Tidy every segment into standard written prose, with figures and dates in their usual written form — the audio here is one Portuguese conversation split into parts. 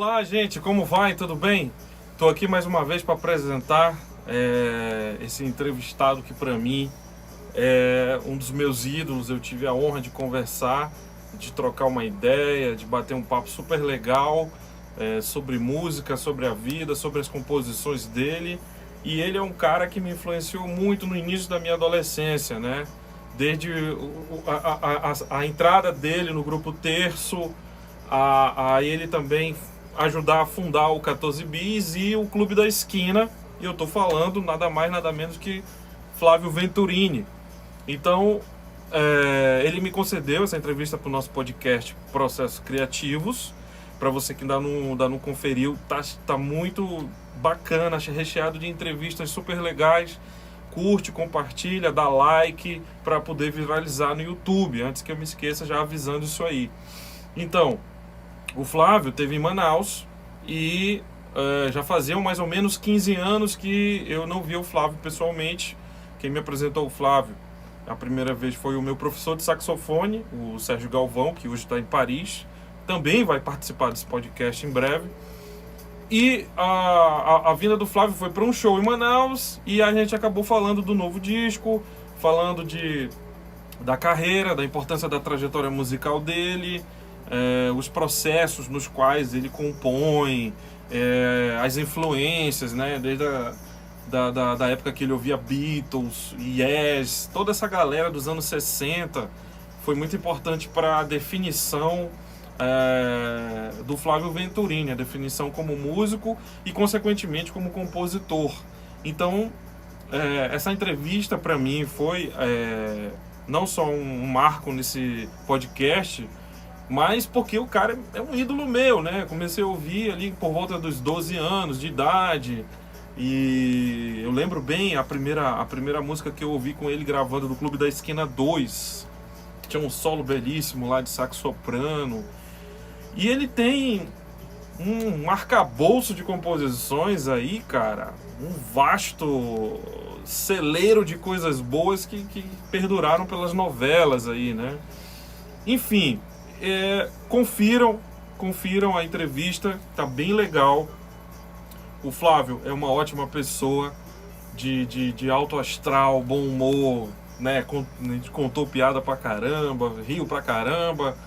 Olá, gente, como vai? Tudo bem? Estou aqui mais uma vez para apresentar esse entrevistado que para mim é um dos meus ídolos. Eu tive a honra de conversar, de trocar uma ideia, de bater um papo super legal sobre música, sobre a vida, sobre as composições dele. E ele é um cara que me influenciou muito no início da minha adolescência, né? Desde a entrada dele no grupo Terço, a ele também ajudar a fundar o 14 Bis e o Clube da Esquina. E eu estou falando nada mais, nada menos que Flávio Venturini. Então, ele me concedeu essa entrevista para o nosso podcast Processos Criativos. Para você que ainda não conferiu, tá muito bacana, recheado de entrevistas super legais. Curte, compartilha, dá like para poder viralizar no YouTube. Antes que eu me esqueça, já avisando isso aí. Então, o Flávio esteve em Manaus e já faziam mais ou menos 15 anos que eu não via o Flávio pessoalmente. Quem me apresentou o Flávio a primeira vez foi o meu professor de saxofone, o Sérgio Galvão, que hoje está em Paris. Também vai participar desse podcast em breve. E a vinda do Flávio foi para um show em Manaus e a gente acabou falando do novo disco, falando da carreira, da importância da trajetória musical dele, os processos nos quais ele compõe, as influências, né, desde da época que ele ouvia Beatles, Yes, toda essa galera dos anos 60 foi muito importante para a definição do Flávio Venturini, a definição como músico e consequentemente como compositor. Então essa entrevista para mim foi não só um marco nesse podcast, mas porque o cara é um ídolo meu, né? Comecei a ouvir ali por volta dos 12 anos de idade. E eu lembro bem a primeira música que eu ouvi com ele gravando do Clube da Esquina 2. Tinha um solo belíssimo lá de sax soprano. E ele tem um arcabouço de composições aí, cara. Um vasto celeiro de coisas boas que perduraram pelas novelas aí, né? Enfim, confiram a entrevista, tá bem legal. O Flávio é uma ótima pessoa, de alto astral, bom humor, né? Contou piada pra caramba, riu pra caramba.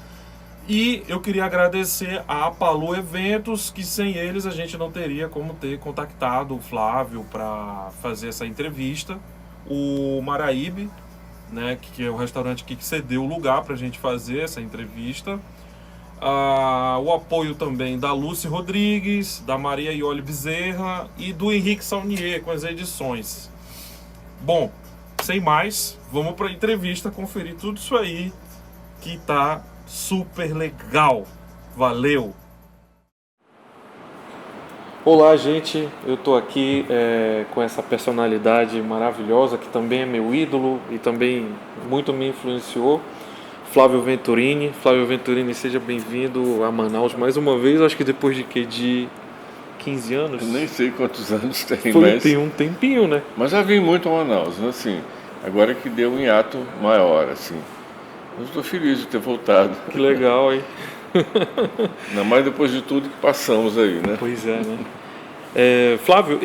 E eu queria agradecer a Apalu Eventos, que sem eles a gente não teria como ter contactado o Flávio para fazer essa entrevista. O Maraíbe, né, que é o restaurante que cedeu o lugar para a gente fazer essa entrevista. O apoio também da Lúcia Rodrigues, da Maria Iole Bezerra e do Henrique Saunier com as edições. Bom, sem mais, vamos para a entrevista conferir tudo isso aí que tá super legal. Valeu! Olá, gente, eu tô aqui com essa personalidade maravilhosa que também é meu ídolo e também muito me influenciou, Flávio Venturini. Flávio Venturini, seja bem-vindo a Manaus mais uma vez, acho que depois de 15 anos? Eu nem sei quantos anos tem, mas... Tem um tempinho, né? Mas já vim muito a Manaus, assim, agora que deu um hiato maior, assim. Eu estou feliz de ter voltado. Que legal, hein? Ainda mais depois de tudo que passamos aí, né? Pois é, né? Flávio,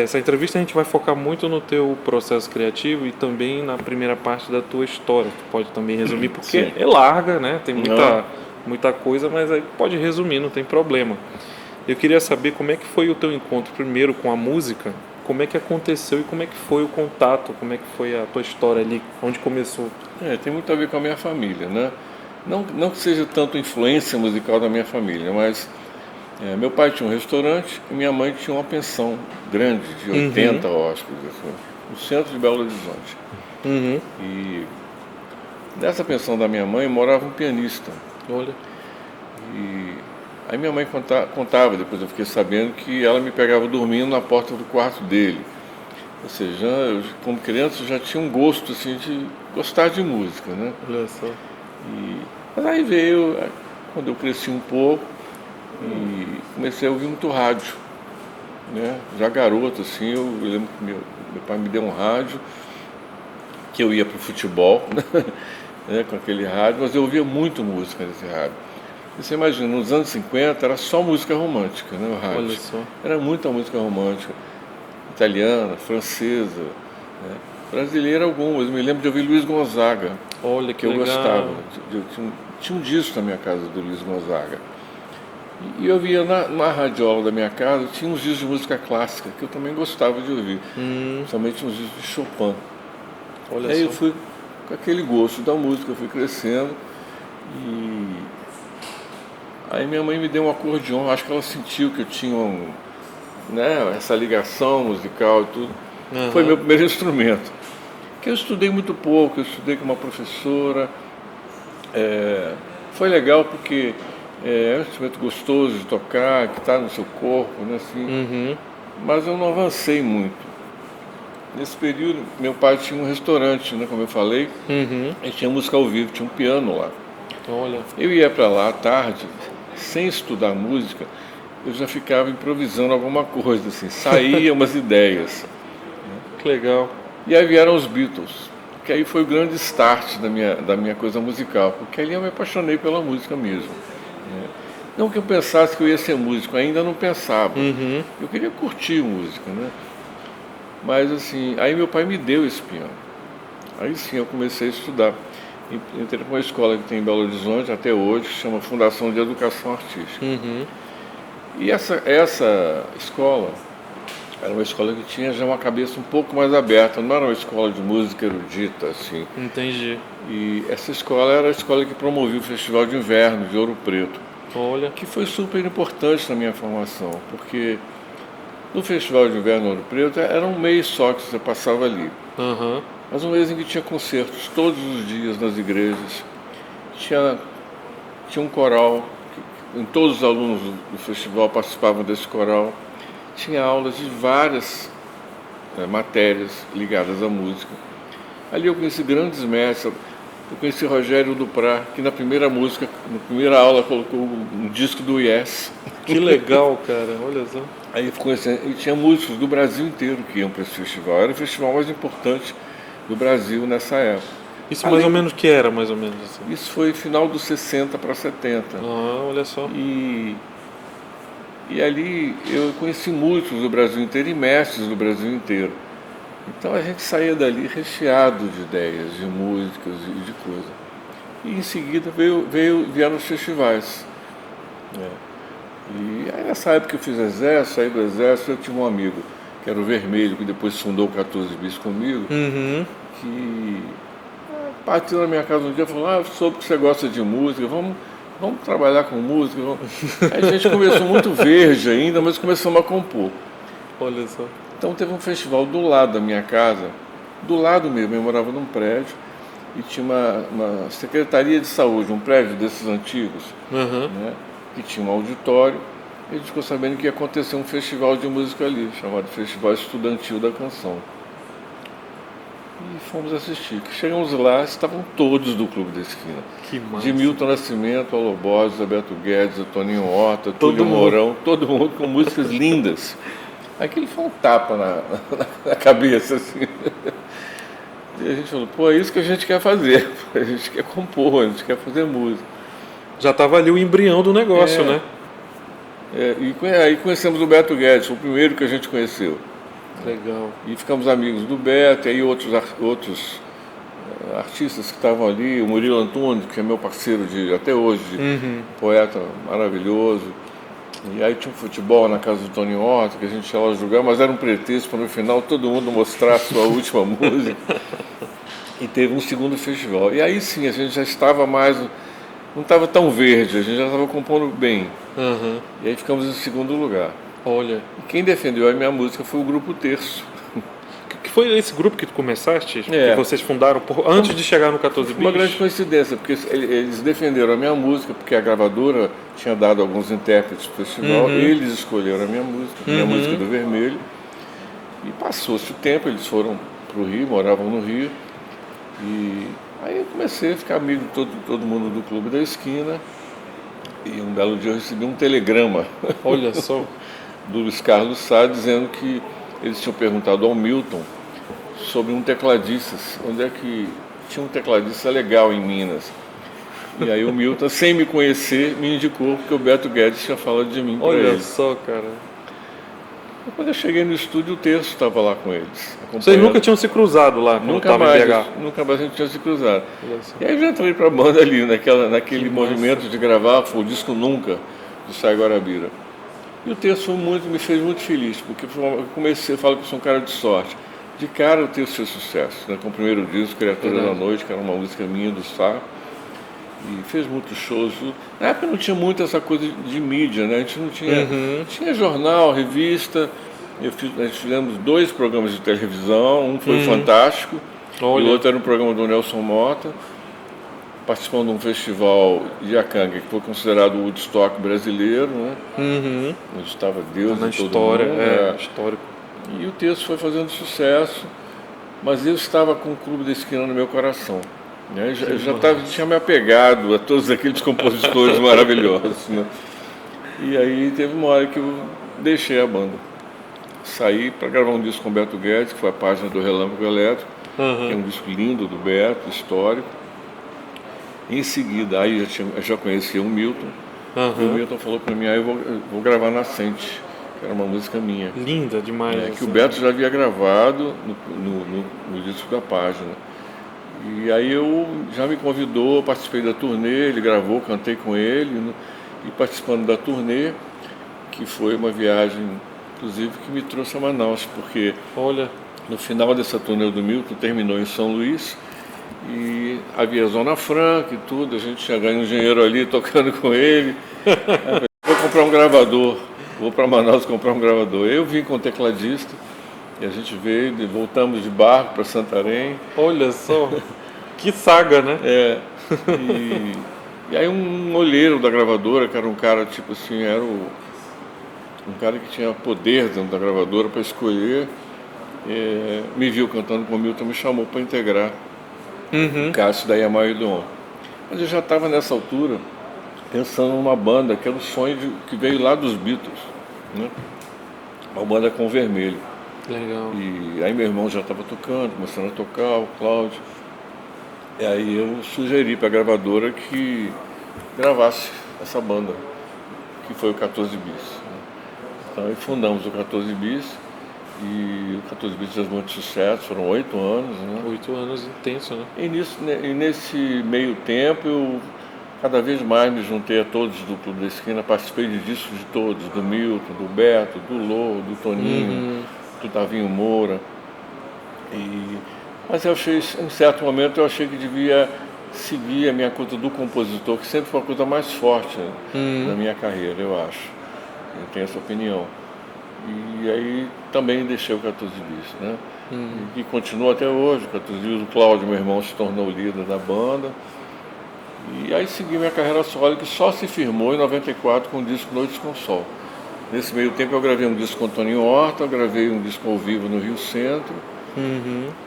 essa entrevista a gente vai focar muito no teu processo criativo e também na primeira parte da tua história. Tu pode também resumir, porque é larga, né? Tem muita coisa, mas aí pode resumir, não tem problema. Eu queria saber como é que foi o teu encontro primeiro com a música, como é que aconteceu e como é que foi o contato, como é que foi a tua história ali, onde começou? Tem muito a ver com a minha família, né? Não que seja tanto influência musical da minha família, mas meu pai tinha um restaurante e minha mãe tinha uma pensão grande, de 80 hóspedes, assim, no centro de Belo Horizonte. E nessa pensão da minha mãe morava um pianista. Olha. E aí minha mãe contava, depois eu fiquei sabendo, que ela me pegava dormindo na porta do quarto dele. Ou seja, eu, como criança, eu já tinha um gosto assim, de gostar de música, né? Olha só. Mas aí veio, quando eu cresci um pouco, e comecei a ouvir muito rádio, né? Já garoto, assim, eu lembro que meu pai me deu um rádio, que eu ia para o futebol, né? Com aquele rádio, mas eu ouvia muito música nesse rádio. E você imagina, nos anos 50 era só música romântica, né, o rádio. Olha só. Era muita música romântica, italiana, francesa, né? Brasileira algumas. Eu me lembro de ouvir Luiz Gonzaga, Olha que que eu legal. gostava. Tinha um disco na minha casa do Luiz Gonzaga. E eu via na radiola da minha casa, tinha uns discos de música clássica que eu também gostava de ouvir, principalmente uns discos de Chopin. Olha Aí só. eu fui com aquele gosto da música, eu fui crescendo e aí minha mãe me deu um acordeon, acho que ela sentiu que eu tinha né, essa ligação musical e tudo. Uhum. Foi meu primeiro instrumento, que eu estudei muito pouco, eu estudei com uma professora. Foi legal porque é um instrumento gostoso de tocar, que está no seu corpo, né, assim, mas eu não avancei muito. Nesse período, meu pai tinha um restaurante, né, como eu falei, e tinha música ao vivo, tinha um piano lá. Olha. Eu ia para lá à tarde, sem estudar música, eu já ficava improvisando alguma coisa, assim, saía umas ideias. Que legal. E aí vieram os Beatles, que aí foi o grande start da minha coisa musical, porque ali eu me apaixonei pela música mesmo. Né? Não que eu pensasse que eu ia ser músico, ainda não pensava. Eu queria curtir música, né? Mas assim, aí meu pai me deu esse piano. Aí sim eu comecei a estudar. Entrei para uma escola que tem em Belo Horizonte até hoje, que chama Fundação de Educação Artística. E essa escola era uma escola que tinha já uma cabeça um pouco mais aberta, não era uma escola de música erudita, assim. Entendi. E essa escola era a escola que promovia o Festival de Inverno de Ouro Preto, Olha. que foi super importante na minha formação, porque no Festival de Inverno Ouro Preto era um mês só que você passava ali. Mas um mês em que tinha concertos todos os dias nas igrejas. Tinha um coral, em todos os alunos do festival participavam desse coral. Tinha aulas de várias matérias ligadas à música. Ali eu conheci grandes mestres. Eu conheci Rogério Duprat, que na primeira música, na primeira aula, colocou um disco do Yes. Que legal, cara. Olha só. Aí e tinha músicos do Brasil inteiro que iam para esse festival. Era o festival mais importante do Brasil nessa época. Isso mais ou menos que era, mais ou menos assim. Isso foi final dos 60 para 70. Ah, olha só. E ali eu conheci músicos do Brasil inteiro e mestres do Brasil inteiro. Então a gente saía dali recheado de ideias, de músicas e de coisa. E em seguida vieram os festivais. E aí nessa época que eu fiz exército, saí do exército, eu tive um amigo, que era o Vermelho, que depois fundou o 14 Bis comigo, que partiu na minha casa um dia e falou, eu soube que você gosta de música, vamos trabalhar com música. Aí a gente começou muito verde ainda, mas começamos a compor. Olha só. Então teve um festival do lado da minha casa, do lado mesmo, eu morava num prédio, e tinha uma secretaria de saúde, um prédio desses antigos, né, que tinha um auditório, e a gente ficou sabendo que ia acontecer um festival de música ali, chamado Festival Estudantil da Canção. E fomos assistir. Chegamos lá, estavam todos do Clube da Esquina. Que massa. De Milton Nascimento, Alô Borges, Alberto Guedes, Toninho Horta, Túlio Mourão, todo mundo com músicas lindas. Aquilo foi um tapa na cabeça, assim. E a gente falou, pô, é isso que a gente quer fazer. A gente quer compor, a gente quer fazer música. Já estava ali o embrião do negócio, né? E aí conhecemos o Beto Guedes, foi o primeiro que a gente conheceu. Legal. E ficamos amigos do Beto, e aí outros artistas que estavam ali, o Murilo Antunes, que é meu parceiro até hoje, poeta maravilhoso. E aí tinha um futebol na casa do Tony Horta, que a gente ia lá jogar, mas era um pretexto para no final todo mundo mostrar a sua última música. E teve um segundo festival. E aí sim, a gente já estava mais, não estava tão verde, a gente já estava compondo bem. E aí ficamos em segundo lugar. Olha. E quem defendeu a minha música foi o Grupo Terço. Que foi esse grupo que tu começaste? Que vocês fundaram antes de chegar no 14 Bis? Uma grande coincidência, porque eles defenderam a minha música, porque a gravadora tinha dado alguns intérpretes para o festival, eles escolheram a minha música do Vermelho, e passou-se o tempo, eles foram para o Rio, moravam no Rio, e aí eu comecei a ficar amigo de todo mundo do Clube da Esquina, e um belo dia eu recebi um telegrama. Olha só. Do Luiz Carlos Sá, dizendo que eles tinham perguntado ao Milton sobre um tecladista, onde é que tinha um tecladista legal em Minas. E aí o Milton, sem me conhecer, me indicou porque o Beto Guedes tinha falado de mim para Olha ele. só, cara. E quando eu cheguei no estúdio, o Terço estava lá com eles. Vocês nunca tinham se cruzado lá quando Nunca estava em mais, BH? nunca mais a gente tinha se cruzado. Olha só. E aí eu já entrei para a banda ali, naquele Que movimento massa. de gravar, foi o disco Nunca, do Sai Guarabira. E o Terço me fez muito feliz, porque eu comecei, eu falo que eu sou um cara de sorte. De cara o Terço fez sucesso, né? Com o primeiro disco, Criatura da Noite, que era uma música minha do Sá. E fez muitos shows. Na época não tinha muito essa coisa de mídia, né? A gente não tinha. Tinha jornal, revista. Nós fizemos 2 programas de televisão, um foi fantástico, Olha. e o outro era um programa do Nelson Mota, participando de um festival de Iacanga, que foi considerado o Woodstock brasileiro, né? Onde estava Deus Na e todo história, mundo. histórico. E o texto foi fazendo sucesso, mas eu estava com o Clube da Esquina no meu coração. Né? Tinha me apegado a todos aqueles compositores maravilhosos. Né? E aí teve uma hora que eu deixei a banda. Saí para gravar um disco com o Beto Guedes, que foi a página do Relâmpago Elétrico, que é um disco lindo do Beto, histórico. Em seguida, aí eu já conhecia o Milton, e o Milton falou para mim, eu vou gravar Nascente, que era uma música minha. Linda demais. Que o Beto já havia gravado no disco da página. E aí eu já me convidou, participei da turnê, ele gravou, cantei com ele, né? E participando da turnê, que foi uma viagem, inclusive, que me trouxe a Manaus, porque Olha. no final dessa turnê do Milton, terminou em São Luís, e havia Zona Franca e tudo, a gente tinha ganho um dinheiro ali tocando com ele. Aí eu falei, vou comprar um gravador, vou para Manaus comprar um gravador. Eu vim com o tecladista, e a gente veio, voltamos de barco para Santarém. Olha só. Que saga, né? E aí um olheiro da gravadora, que era um cara tipo assim, um cara que tinha poder dentro da gravadora para escolher, me viu cantando com o Milton, me chamou para integrar o Cássio da Yamaha e do On. Mas eu já estava nessa altura pensando numa banda que era o sonho que veio lá dos Beatles, né? Uma banda com vermelho. Legal. E aí meu irmão já estava tocando, começando a tocar, o Cláudio. E aí eu sugeri para a gravadora que gravasse essa banda, que foi o 14 Bis. Né? Então aí fundamos o 14 Bis, e o 14 Bis fez muito sucesso, foram 8 anos. Né? 8 anos intenso, né? E nesse meio tempo eu cada vez mais me juntei a todos do Clube da Esquina, participei de discos de todos, do Milton, do Beto, do Lô, do Toninho, do Tavinho Moura. Mas eu achei, em certo momento, eu achei que devia seguir a minha coisa do compositor, que sempre foi a coisa mais forte na minha carreira, eu acho. Eu tenho essa opinião. E aí também deixei o 14 Bis, né? E continua até hoje. O 14 Bis, o Cláudio, meu irmão, se tornou o líder da banda. E aí segui minha carreira solo, que só se firmou em 94 com o disco Noites com Sol. Nesse meio tempo eu gravei um disco com o Toninho Horta, gravei um disco ao vivo no Rio Centro,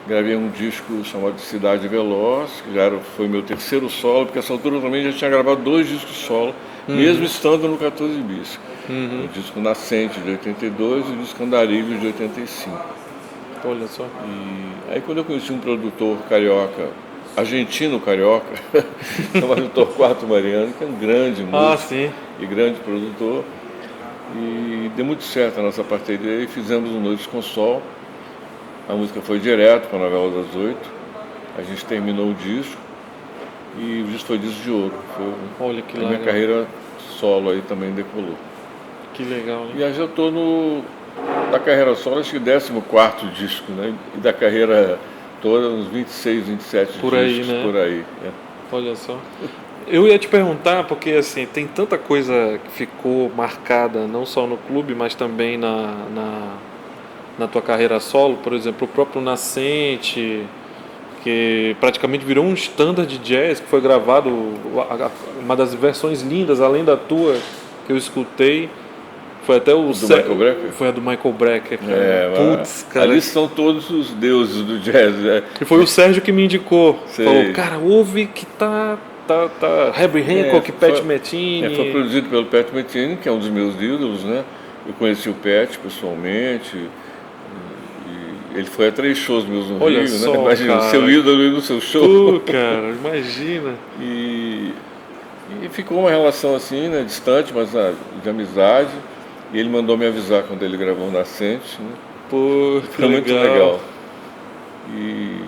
gravei um disco chamado Cidade Veloz, que foi meu terceiro solo, porque essa altura eu também já tinha gravado 2 discos solo, mesmo estando no 14 Bis. O disco Nascente de 82 e o disco Andarilho de 85. Olha só. E aí quando eu conheci um produtor carioca, argentino carioca, chamado Torquato Mariano, que é um grande músico e grande produtor, e deu muito certo a nossa parceria e fizemos um Noites com Sol. A música foi direto para a Novela das 8, a gente terminou o disco e o disco foi disco de ouro. Olha que legal. A minha carreira solo aí também decolou. Que legal, né? E aí já estou da carreira solo, acho que 14º disco, né? E da carreira toda, uns 26, 27 por discos aí, né? por aí. Olha só. Eu ia te perguntar, porque assim, tem tanta coisa que ficou marcada, não só no clube, mas também na tua carreira solo, por exemplo, o próprio Nascente, que praticamente virou um standard de jazz, que foi gravado, uma das versões lindas, além da tua, que eu escutei, foi até o... Michael Brecker? Foi a do Michael Brecker, cara. Putz, cara. Ali são todos os deuses do jazz, né? E foi o Sérgio que me indicou. Sei. Falou, cara, ouve que tá Herbie Hancock, Pat Metheny. Foi produzido pelo Pat Metheny, que é um dos meus ídolos, né? Eu conheci o Pat pessoalmente. E ele foi a 3 shows meus no Olha Rio, só, né? Imagina, cara. seu ídolo ir no seu show. Cara, imagina. E E ficou uma relação assim, né, distante, mas de amizade. E ele mandou me avisar quando ele gravou o Nascente, né? Pô, que Foi muito legal. legal. E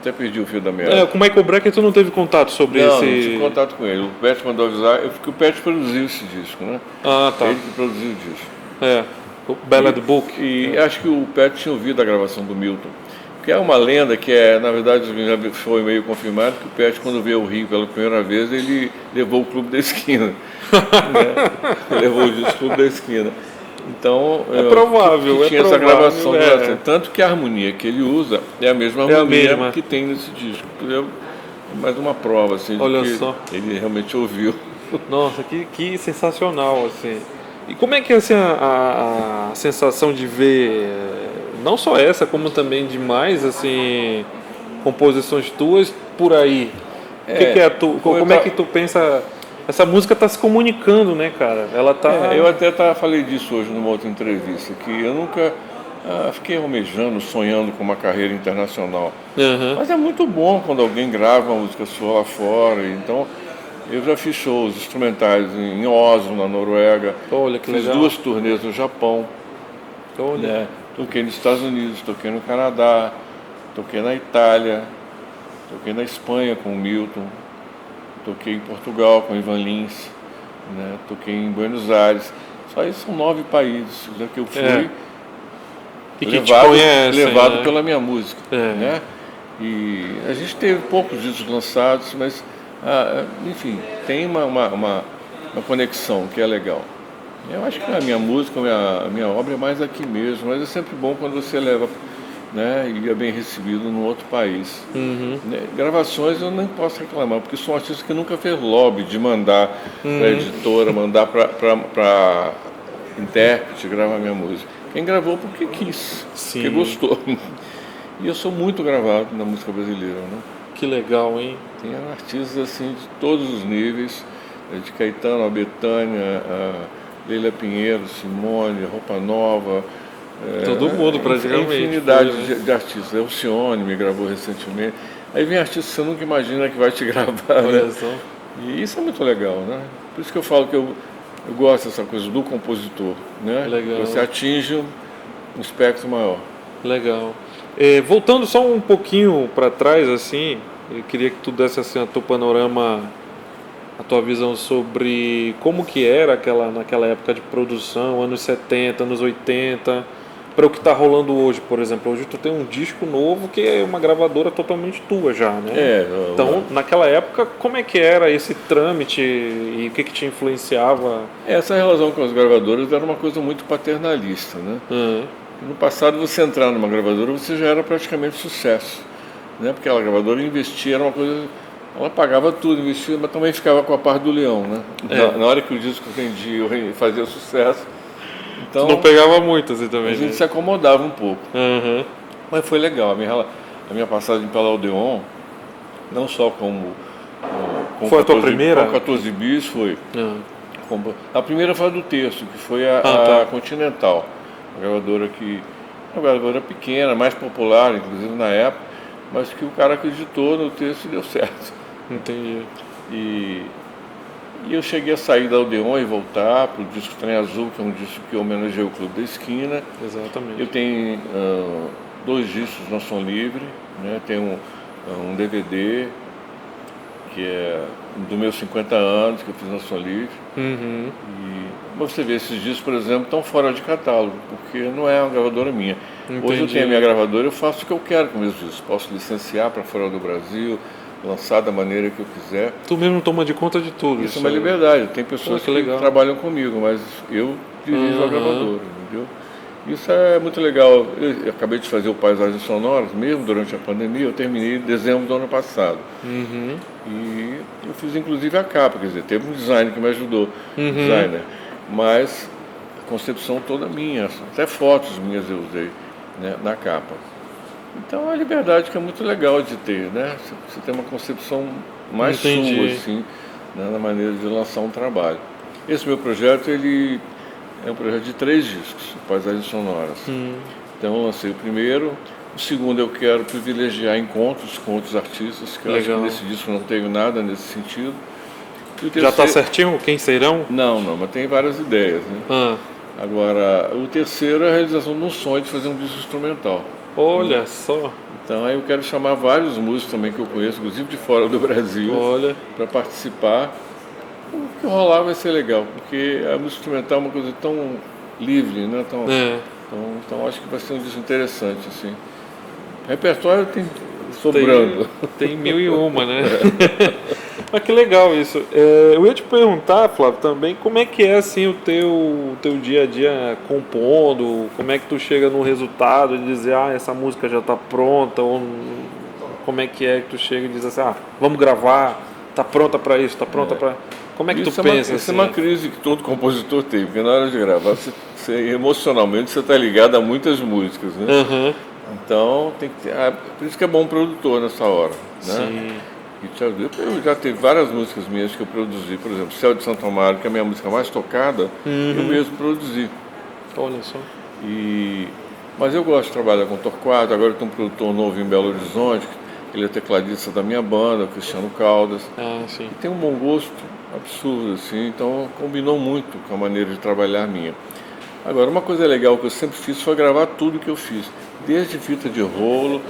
até perdi o fio da meada. Com o Michael Brecker tu não teve contato sobre Não, esse... não tive contato com ele. O Pet mandou avisar, porque o Pet produziu esse disco, né? Ah, tá. Ele que produziu o disco. O Ballad Book. E acho que o Pet tinha ouvido a gravação do Milton. Que é uma lenda que na verdade, já foi meio confirmado, que o Pet, quando veio ao Rio pela primeira vez, ele levou o Clube da Esquina. Né? Levou o disco Clube da Esquina. Então, provável, que tinha essa gravação. é. Tanto que a harmonia que ele usa é a mesma harmonia que tem nesse disco. Mais uma prova, assim, Olha de que só. ele realmente ouviu. Nossa, que sensacional, assim. E como é que é assim, a sensação de ver, não só essa, como também de mais, assim, composições tuas por aí? Que é como é que tu pensa... Essa música está se comunicando, né, cara? Ela tá... Eu até falei disso hoje numa outra entrevista, que eu nunca fiquei almejando, sonhando com uma carreira internacional. Uhum. Mas é muito bom quando alguém grava uma música sua lá fora. Então, eu já fiz shows instrumentais em Oslo, na Noruega. Olha, que fiz legal. 2 turnês no Japão. Olha. Né? Toquei nos Estados Unidos, toquei no Canadá, toquei na Itália, toquei na Espanha com o Milton, toquei em Portugal com o Ivan Lins, né? Toquei em Buenos Aires. Só isso são 9 países já que eu fui. E que te conhecem, levado né? pela minha música. Né? E a gente teve poucos discos lançados, mas enfim, tem uma conexão que é legal. Eu acho que a minha música, a minha obra é mais aqui mesmo, mas é sempre bom quando você leva, né, e é bem recebido num outro país. Uhum. Gravações eu nem posso reclamar, porque sou um artista que nunca fez lobby de mandar para editora, mandar para intérprete gravar minha música. Quem gravou porque quis, Sim. porque gostou. E eu sou muito gravado na música brasileira, né? Que legal, hein? Tem artistas assim de todos os níveis, de Caetano, a Bethânia, a Leila Pinheiro, Simone, Roupa Nova. Todo mundo praticamente. Infinidade de artistas. Alcione me gravou recentemente. Aí vem artistas que você nunca imagina que vai te gravar. Né? E isso é muito legal, né? Por isso que eu falo que eu gosto dessa coisa do compositor, né? Legal. Você atinge um espectro maior. Legal. Voltando só um pouquinho para trás, assim, eu queria que tu desse assim, a teu panorama, a tua visão sobre como que era naquela época de produção, anos 70, anos 80, para o que está rolando hoje, por exemplo. Hoje tu tem um disco novo que é uma gravadora totalmente tua já, né? Então, naquela época, como é que era esse trâmite e o que te influenciava? Essa relação com as gravadoras era uma coisa muito paternalista, né? No passado, você entrar numa gravadora, você já era praticamente sucesso, né? Porque a gravadora investia, era uma coisa... Ela pagava tudo, investia, mas também ficava com a parte do leão, né? Na hora que o disco vendia, fazia sucesso. Então, tu não pegava muito assim também, a gente se acomodava um pouco. Mas foi legal. A minha passagem pela Odeon, não só como foi a tua primeira? Com 14 bis, foi. A primeira foi a do Terço, que foi a Continental. Uma gravadora pequena, mais popular, inclusive na época, mas que o cara acreditou no texto e deu certo. Entendi. E eu cheguei a sair da Odeon e voltar para o disco Trem Azul, que é um disco que homenageia o Clube da Esquina. Exatamente. Eu tenho 2 discos na Som Livre, né? Tenho um DVD, que é dos meus 50 anos, que eu fiz na Som Livre. Mas você vê, esses discos, por exemplo, estão fora de catálogo, porque não é uma gravadora minha. Entendi. Hoje eu tenho a minha gravadora, eu faço o que eu quero com meus discos. Posso licenciar para fora do Brasil, lançar da maneira que eu quiser. Tu mesmo toma de conta de tudo. Isso é uma liberdade. Tem pessoas que trabalham comigo, mas eu dirijo a gravadora, entendeu? Isso é muito legal. Eu acabei de fazer o Paisagens Sonoras, mesmo durante a pandemia, eu terminei em dezembro do ano passado. E eu fiz inclusive a capa, quer dizer, teve um designer que me ajudou, designer, mas a concepção toda minha, até fotos minhas eu usei, né, na capa. Então é uma liberdade que é muito legal de ter, né? Você tem uma concepção mais sua, assim, né, na maneira de lançar um trabalho. Esse meu projeto, ele é um projeto de 3 discos, Paisagens Sonoras. Então eu lancei o primeiro, o segundo eu quero privilegiar encontros com outros artistas, que eu acho que nesse disco não tenho nada nesse sentido. E o Já está terceiro... certinho quem serão? Não, mas tem várias ideias, né? Ah, Agora, o terceiro é a realização de um sonho de fazer um disco instrumental. olha só, Então aí eu quero chamar vários músicos também que eu conheço, inclusive de fora do Brasil, olha. para participar. O que rolar vai ser legal, porque a música instrumental é uma coisa tão livre, né? É, Então acho que vai ser um disco interessante, assim. Repertório tem sobrando. tem 1001, né? Mas que legal isso. Eu ia te perguntar, Flávio, também como é que é assim o teu dia a dia compondo, como é que tu chega no resultado de dizer, essa música já está pronta, ou como é que tu chega e diz assim, vamos gravar, tá pronta para isso, tá pronta para... Como é que tu pensa Isso assim? é uma crise que todo compositor tem, porque na hora de gravar, emocionalmente você está ligado a muitas músicas, né? Aham. Então tem que ter, por isso que é bom um produtor nessa hora, né? Sim. Eu já teve várias músicas minhas que eu produzi, por exemplo, Céu de Santo Amaro, que é a minha música mais tocada, eu mesmo produzi. Olha só. Mas eu gosto de trabalhar com Torquato, agora tem um produtor novo em Belo Horizonte, ele é tecladista da minha banda, o Cristiano Caldas. Sim. E tem um bom gosto absurdo, assim, então combinou muito com a maneira de trabalhar minha. Agora, uma coisa legal que eu sempre fiz foi gravar tudo que eu fiz, desde fita de rolo,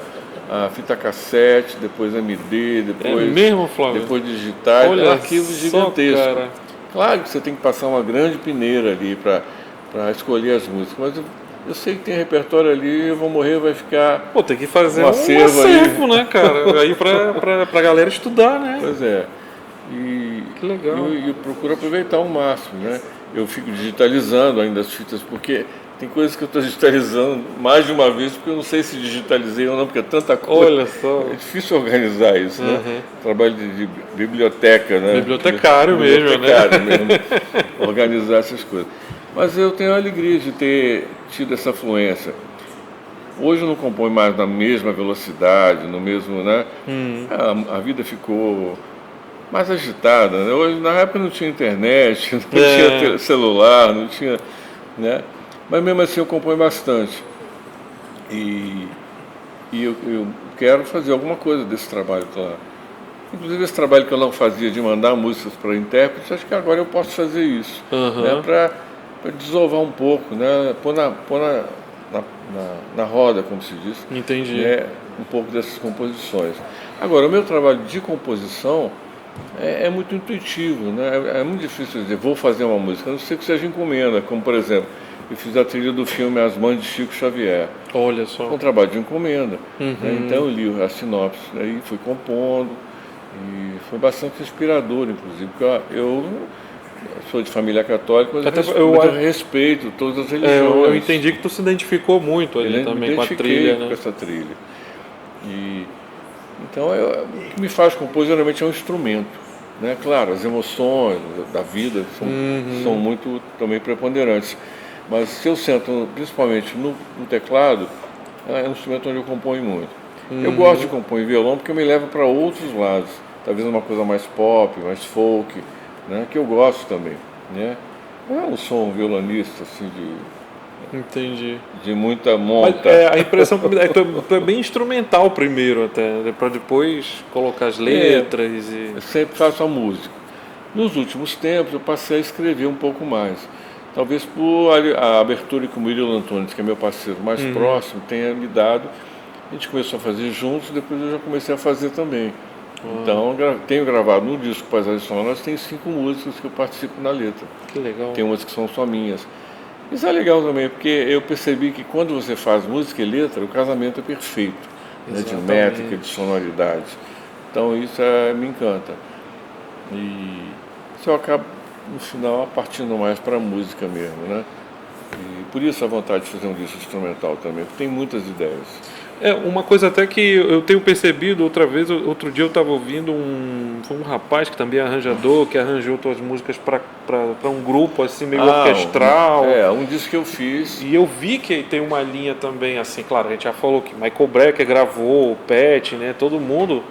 a fita cassete, depois MD, depois, mesmo, Flávio? depois digital, Olha é um arquivo só, gigantesco. cara. Claro que você tem que passar uma grande peneira ali para escolher as músicas, mas eu sei que tem repertório ali, eu vou morrer, vai ficar... Pô, tem que fazer um um acervo acervo, né, cara? Aí pra galera estudar, né? Pois é. Que legal. Eu procuro aproveitar ao máximo, né? Eu fico digitalizando ainda as fitas, porque tem coisas que eu estou digitalizando mais de uma vez, porque eu não sei se digitalizei ou não, porque é tanta coisa. Olha só. É difícil organizar isso, né? Trabalho de biblioteca, né? Bibliotecário mesmo, Bibliotecário mesmo, organizar essas coisas. Mas eu tenho a alegria de ter tido essa fluência. Hoje eu não componho mais na mesma velocidade, no mesmo, né? A vida ficou mais agitada, né? Hoje, na época não tinha internet, não tinha celular, não tinha, né? Mas mesmo assim eu componho bastante. E eu quero fazer alguma coisa desse trabalho, claro. Inclusive esse trabalho que eu não fazia de mandar músicas para intérpretes, acho que agora eu posso fazer isso, né? Para desovar um pouco, né? Pôr na roda, como se diz. Entendi. Né? Um pouco dessas composições. Agora, o meu trabalho de composição é muito intuitivo, né? É muito difícil dizer, vou fazer uma música, a não ser que seja encomenda, como por exemplo, eu fiz a trilha do filme As Mães de Chico Xavier. Olha só. Foi um trabalho de encomenda. Né? Então eu li a sinopse, aí fui compondo, e foi bastante inspirador, inclusive, porque eu sou de família católica, mas eu respeito todas as religiões. Eu entendi que tu se identificou muito ali também com a trilha, né? Com essa trilha. Então, o que me faz compor geralmente é um instrumento, né? Claro, as emoções da vida são muito também preponderantes, mas se eu sento principalmente no teclado, é um instrumento onde eu componho muito. Eu gosto de compor em violão porque me leva para outros lados, talvez uma coisa mais pop, mais folk, né? Que eu gosto também, né? Eu não sou um violonista assim Entendi. de muita monta. Mas, a impressão que me dá é que tu é bem instrumental primeiro até, para depois colocar as letras Eu sempre faço a música. Nos últimos tempos eu passei a escrever um pouco mais. Talvez por a abertura que o Murilo Antunes, que é meu parceiro mais próximo, tenha me dado. A gente começou a fazer juntos, depois eu já comecei a fazer também. Então, tenho gravado no disco Paisagens Sonoras, tem 5 músicas que eu participo na letra. Que legal. Tem umas que são só minhas. Isso é legal também, porque eu percebi que quando você faz música e letra, o casamento é perfeito, né, de métrica, de sonoridade. Então isso me encanta. E isso eu acabo, no final, partindo mais para a música mesmo, né? E por isso a vontade de fazer um disco instrumental também, porque tem muitas ideias. Uma coisa até que eu tenho percebido outro dia eu estava ouvindo foi um rapaz que também é arranjador, que arranjou tuas músicas para um grupo assim meio orquestral. Um disco que eu fiz. E eu vi que tem uma linha também assim, claro, a gente já falou que Michael Brecker gravou, o Pet, né, todo mundo,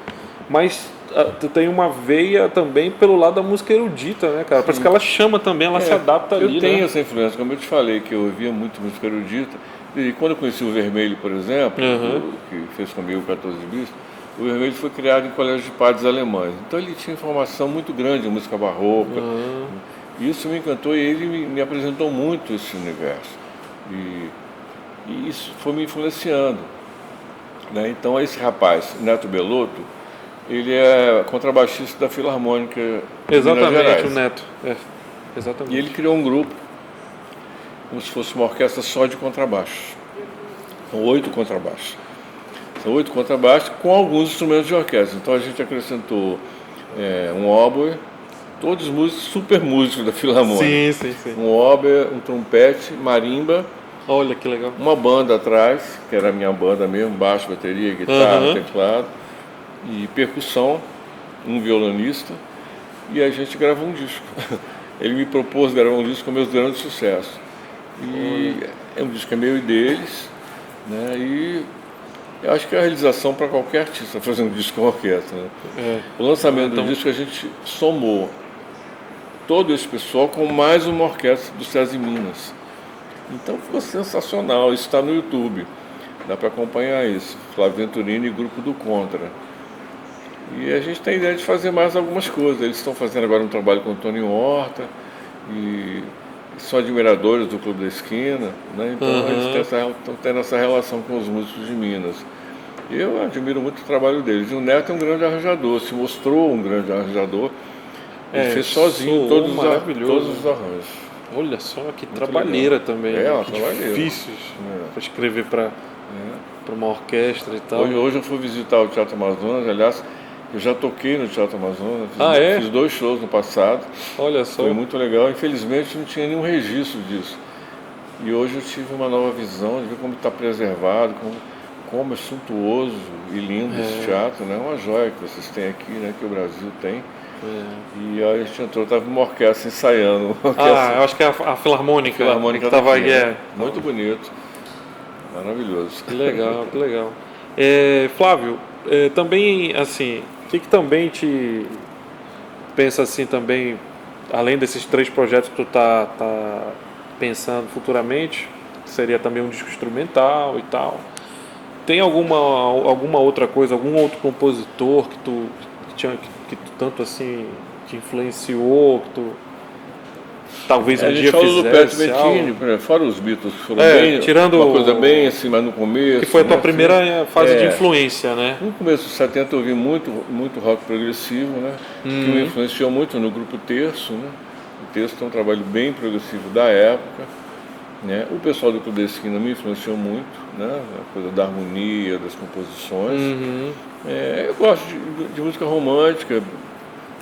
mas tu tem uma veia também pelo lado da música erudita, né, cara? Parece que ela chama também, ela se adapta ali, né? Eu tenho essa influência, como eu te falei, que eu ouvia muito música erudita. E quando eu conheci o Vermelho, por exemplo, que fez comigo 14 bis, O Vermelho foi criado em colégio de padres alemães. Então ele tinha informação muito grande em música barroca. E isso me encantou e ele me apresentou muito esse universo. E isso foi me influenciando. Né? Então esse rapaz, Neto Belotto, ele é contrabaixista da Filarmônica de Minas Gerais. O Neto. Exatamente. E ele criou um grupo, como se fosse uma orquestra só de contrabaixo. São 8 contrabaixos. São 8 contrabaixos com alguns instrumentos de orquestra. Então a gente acrescentou um oboe, todos músicos, super músicos da Filarmônica. Sim. Um oboe, um trompete, marimba. Olha que legal. Uma banda atrás, que era a minha banda mesmo, baixo, bateria, guitarra, teclado e percussão, um violonista, e a gente gravou um disco. Ele me propôs gravar um disco com meus grandes sucessos. E é um disco meu e deles, né? E eu acho que é a realização para qualquer artista fazer um disco com orquestra. Né? O lançamento do disco a gente somou todo esse pessoal com mais uma orquestra do SESI Minas. Então ficou sensacional, isso está no YouTube, dá para acompanhar isso, Flávio Venturini e Grupo do Contra. E a gente tem a ideia de fazer mais algumas coisas, eles estão fazendo agora um trabalho com o Antônio Horta, e são admiradores do Clube da Esquina, né? Então eles estão tendo essa relação com os músicos de Minas. Eu admiro muito o trabalho deles, e o Neto é um grande arranjador, se mostrou um grande arranjador, ele fez sozinho todos os arranjos. Olha só, que muito trabalheira legal. Também. Uma trabalheira. Difícil para escrever para uma orquestra e tal. Hoje eu fui visitar o Teatro Amazonas, aliás, eu já toquei no Teatro Amazonas, fiz 2 shows no passado. Olha só. Foi muito legal, infelizmente não tinha nenhum registro disso. E hoje eu tive uma nova visão de ver como está preservado, como é suntuoso e lindo esse teatro, né? Uma joia que vocês têm aqui, né? Que o Brasil tem. E aí a gente entrou, estava uma orquestra ensaiando. Eu acho que é a Filarmônica. A Filarmônica estava aqui, né? Muito bonito, maravilhoso. Que legal, que legal. Flávio, também assim, o que também te pensa assim também, além desses 3 projetos que tu tá pensando futuramente, seria também um disco instrumental e tal. Tem alguma outra coisa, algum outro compositor que tu tanto assim te influenciou, que tu talvez um dia fizesse? A gente falou do Pat Metheny, fora os Beatles, que foram bem, tirando uma coisa bem assim, mas no começo. Que foi a tua primeira fase de influência, né? No começo dos 70 eu ouvi muito rock progressivo, né? Que me influenciou muito no grupo Terço, né? O Terço é um trabalho bem progressivo da época. Né? O pessoal do Clube da Esquina me influenciou muito, né? A coisa da harmonia, das composições. Eu gosto de música romântica,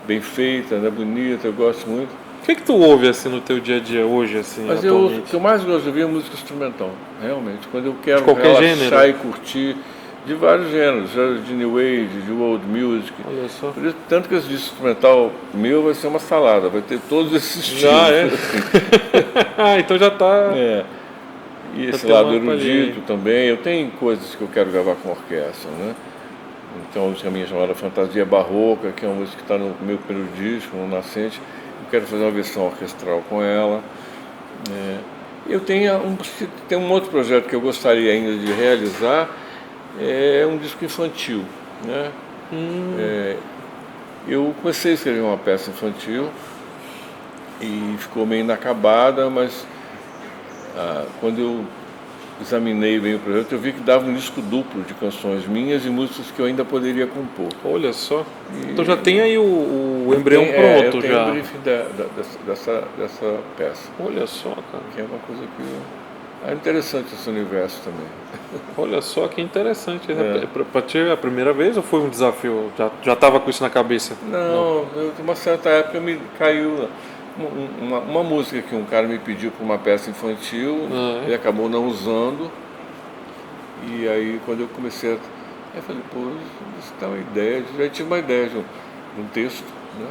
bem feita, né? Bonita, eu gosto muito. O que tu ouve assim no teu dia a dia hoje, assim? Mas o que eu mais gosto de ouvir é música instrumental, realmente. Quando eu quero relaxar gênero. E curtir, de vários gêneros, de New Age, de World Music. Olha só. Por isso, tanto que esse disco instrumental meu vai ser uma salada, vai ter todos esses estilos. Assim. Então já tá... E esse lado erudito também. Eu tenho coisas que eu quero gravar com orquestra, né? Então, uma música minha chamada Fantasia Barroca, que é uma música que está no meu primeiro disco, no Nascente. Eu quero fazer uma versão orquestral com ela. Eu tenho um outro projeto que eu gostaria ainda de realizar, é um disco infantil, né? Eu comecei a escrever uma peça infantil e ficou meio inacabada, mas quando eu examinei bem o projeto, eu vi que dava um disco duplo de canções minhas e músicas que eu ainda poderia compor. Olha só. Então já tem aí o embrião pronto, eu tenho o briefing dessa peça. Olha só, cara. Que é uma coisa que é interessante esse universo também. Olha só que interessante. Para ti é a primeira vez ou foi um desafio? Já estava com isso na cabeça? Não. Uma certa época me caiu uma música que um cara me pediu para uma peça infantil, ele acabou não usando. E aí quando eu comecei eu falei, isso dá uma ideia, já tive uma ideia de um texto, né?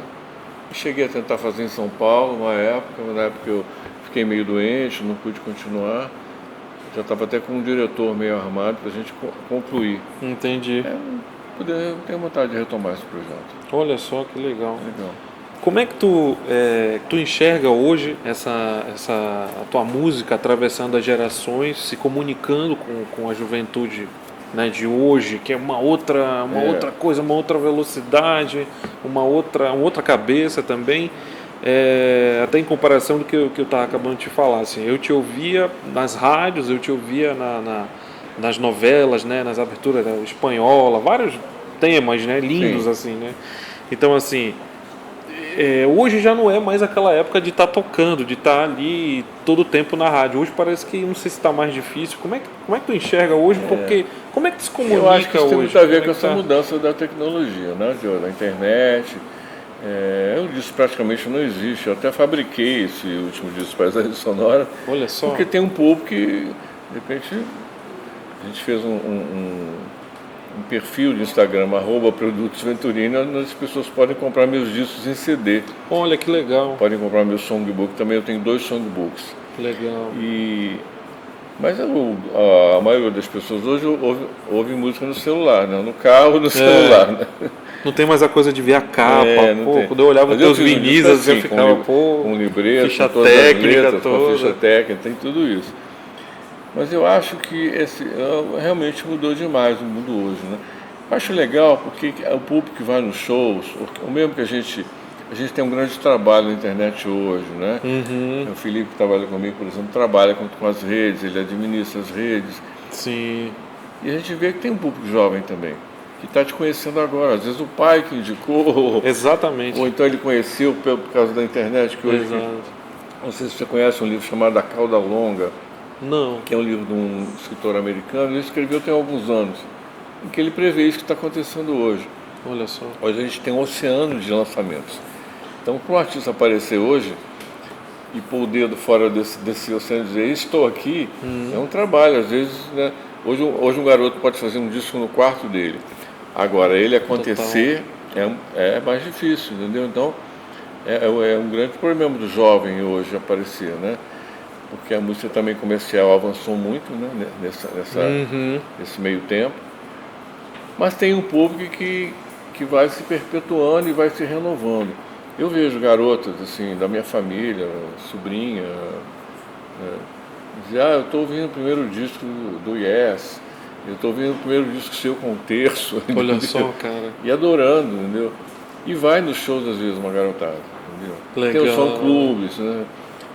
Cheguei a tentar fazer em São Paulo uma época, mas na época eu fiquei meio doente, não pude continuar. Já estava até com um diretor meio armado para a gente concluir. Entendi. Eu tenho vontade de retomar esse projeto. Olha só que legal. Como é que tu enxerga hoje a tua música atravessando as gerações, se comunicando com a juventude né, de hoje, que é uma outra coisa, uma outra velocidade, uma outra cabeça também. Até em comparação do que eu estava acabando de te falar, assim, eu te ouvia nas rádios, eu te ouvia nas novelas, né, nas aberturas espanhola, vários temas, né, lindos. Sim. Assim, né? Então, assim, hoje já não é mais aquela época de estar tocando, de estar ali todo o tempo na rádio. Hoje parece que, não sei se está mais difícil. Como é que tu enxerga hoje? Porque como é que tu se comunica hoje? Eu acho que isso tem muito a ver com essa mudança da tecnologia, né, da internet. O disco praticamente não existe. Eu até fabriquei esse último disco para a sonora. Olha só. Porque tem um público que, de repente, a gente fez um perfil de Instagram, @Produtos Venturini, onde as pessoas podem comprar meus discos em CD. Olha que legal. Podem comprar meu songbook, também eu tenho 2 songbooks. Legal. Mas a maioria das pessoas hoje ouve música no celular, né? No carro, no celular. Né? Não tem mais a coisa de ver a capa. Quando eu olhava os teus vinis, assim, eu ficava, com libreto, ficha com todas técnica, as letras, com ficha técnica, tem tudo isso. Mas eu acho que realmente mudou demais o mundo hoje, né? Eu acho legal porque o público que vai nos shows, o mesmo que a gente tem um grande trabalho na internet hoje, né? Uhum. O Felipe que trabalha comigo, por exemplo, trabalha com as redes, ele administra as redes. Sim. E a gente vê que tem um público jovem também, que está te conhecendo agora. Às vezes o pai que indicou. Exatamente. Ou então ele conheceu por causa da internet, que hoje... Exato. Não sei se você conhece um livro chamado A Cauda Longa. Não. Que é um livro de um escritor americano, ele escreveu tem alguns anos, em que ele prevê isso que está acontecendo hoje. Olha só. Hoje a gente tem um oceano de lançamentos. Então, para um artista aparecer hoje e pôr o dedo fora desse oceano e dizer, estou aqui, é um trabalho. Às vezes, né, hoje um garoto pode fazer um disco no quarto dele. Agora, ele acontecer é mais difícil, entendeu? Então, é um grande problema do jovem hoje aparecer, né? Porque a música também comercial avançou muito, né, nesse meio tempo. Mas tem um público que vai se perpetuando e vai se renovando. Eu vejo garotas assim, da minha família, sobrinha, dizer, eu estou ouvindo o primeiro disco do Yes, eu estou ouvindo o primeiro disco seu com o Terço. Olha só, cara. E adorando, entendeu? E vai nos shows às vezes uma garotada, entendeu? Legal. Tem os fã-clubes, né?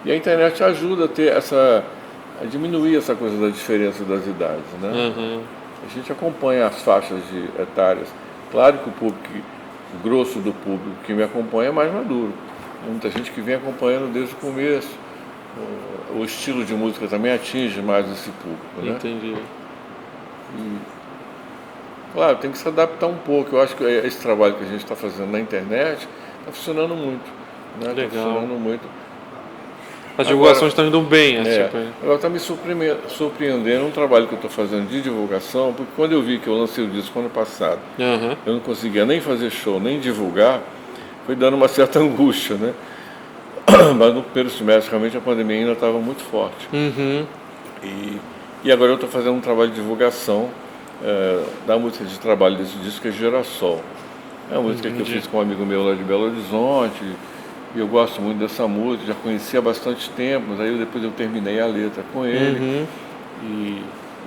E a internet ajuda a diminuir essa coisa da diferença das idades, né? Uhum. A gente acompanha as faixas etárias. Claro que o grosso do público que me acompanha é mais maduro. Muita gente que vem acompanhando desde o começo. O estilo de música também atinge mais esse público, né? Entendi. Claro, tem que se adaptar um pouco. Eu acho que esse trabalho que a gente está fazendo na internet está funcionando muito. Né? Legal. Está funcionando muito. As divulgações estão indo bem. Agora está me surpreendendo um trabalho que eu estou fazendo de divulgação, porque quando eu vi que eu lancei o disco ano passado, eu não conseguia nem fazer show, nem divulgar, foi dando uma certa angústia, né? Mas no primeiro semestre, realmente, a pandemia ainda estava muito forte. Uhum. E agora eu estou fazendo um trabalho de divulgação da música de trabalho desse disco, que é Girassol. É uma música que eu fiz com um amigo meu lá de Belo Horizonte. E eu gosto muito dessa música, já conhecia há bastante tempo, mas aí depois eu terminei a letra com ele.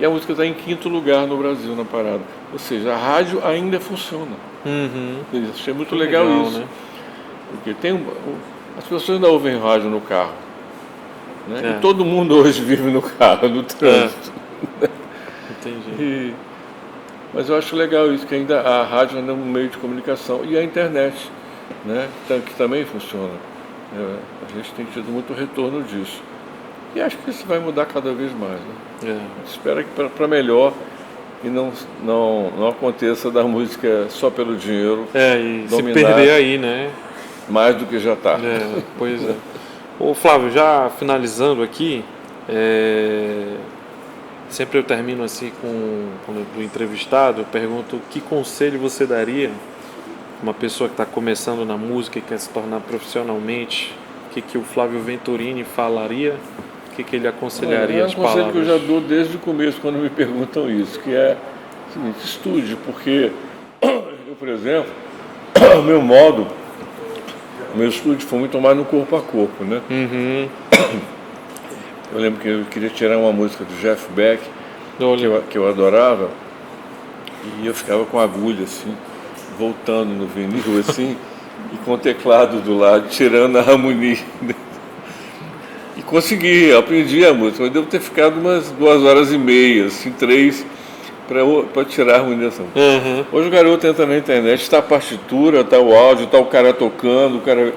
E a música está em 5º lugar no Brasil na parada. Ou seja, a rádio ainda funciona. Eu achei muito legal isso. Né? Porque as pessoas ainda ouvem rádio no carro. Né? E todo mundo hoje vive no carro, no trânsito. Entendi. Mas eu acho legal isso, que ainda a rádio ainda é um meio de comunicação. E a internet, né, que também funciona. A gente tem tido muito retorno disso. E acho que isso vai mudar cada vez mais. Né? Espero que para melhor e não aconteça da música só pelo dinheiro. E se perder aí, né? Mais do que já está. Pois é. Ô Flávio, já finalizando aqui, sempre eu termino assim do entrevistado, eu pergunto que conselho você daria uma pessoa que está começando na música e quer se tornar profissionalmente, o que o Flávio Venturini falaria, o que ele aconselharia as palavras? É um conselho que eu já dou desde o começo quando me perguntam isso, que é o seguinte, estude, porque eu, por exemplo, o meu estudo foi muito mais no corpo a corpo, né? Eu lembro que eu queria tirar uma música do Jeff Beck, que eu adorava, E eu ficava com a agulha assim, voltando no vinil assim, e com o teclado do lado, tirando a harmonia. E consegui, aprendi a música, mas devo ter ficado umas 2 horas e meia, assim, 3, para tirar a harmonização. Uhum. Hoje o garoto entra na internet, está a partitura, está o áudio, está o cara tocando, o cara...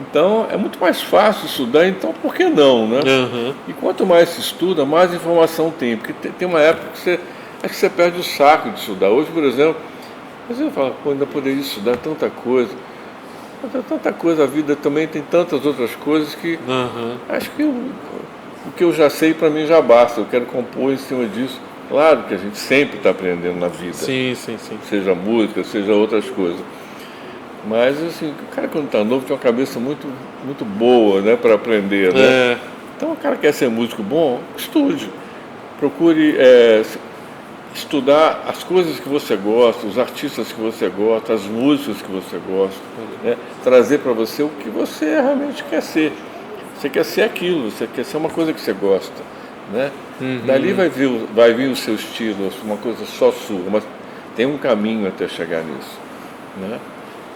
Então é muito mais fácil estudar, então por que não, né? Uhum. E quanto mais se estuda, mais informação tem, porque tem uma época que você perde o saco de estudar. Hoje, por exemplo, você fala, pô, ainda poderia estudar tanta coisa. Mas é tanta coisa, a vida também tem tantas outras coisas que acho que o que eu já sei para mim já basta. Eu quero compor em cima disso. Claro que a gente sempre está aprendendo na vida. Sim, sim, sim. Seja música, seja outras coisas. Mas assim, o cara quando está novo tem uma cabeça muito, muito boa, né, para aprender, né? Então o cara quer ser músico bom, estude. Procure estudar as coisas que você gosta, os artistas que você gosta, as músicas que você gosta, né? Trazer para você o que você realmente quer ser. Você quer ser aquilo, você quer ser uma coisa que você gosta, né? Dali vai vir o seu estilo, uma coisa só sua, mas tem um caminho até chegar nisso, né?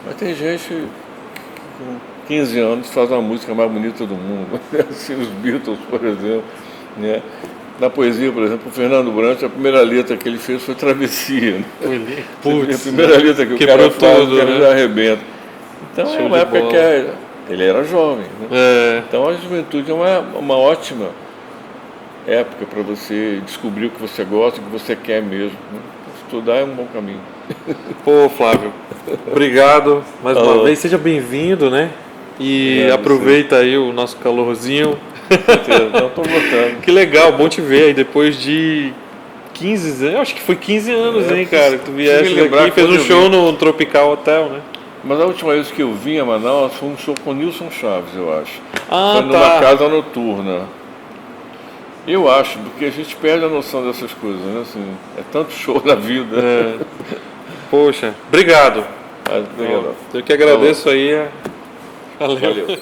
Mas tem gente que com 15 anos faz uma música mais bonita do mundo, assim, os Beatles, por exemplo, né? Na poesia, por exemplo, o Fernando Brant, a primeira letra que ele fez foi Travessia. Né? Putz, a primeira letra que o cara faz, o cara já arrebenta. Então é uma época que ele era jovem. Né? Então a juventude é uma ótima época para você descobrir o que você gosta, o que você quer mesmo. Né? Estudar é um bom caminho. Pô, Flávio, obrigado mais uma vez, seja bem-vindo, né? E aproveita aí o nosso calorzinho. Não estou voltando. Que legal, bom te ver aí depois de 15 anos, acho que foi 15 anos, hein, cara, que tu vieste aqui, fez um show no Tropical Hotel, né? Mas a última vez que eu vim a Manaus foi um show com o Nilson Chaves, eu acho. Ah, foi numa casa noturna. Eu acho, porque a gente perde a noção dessas coisas, né? Assim, é tanto show na vida. Poxa, obrigado. Obrigado. Eu que agradeço aí. Valeu.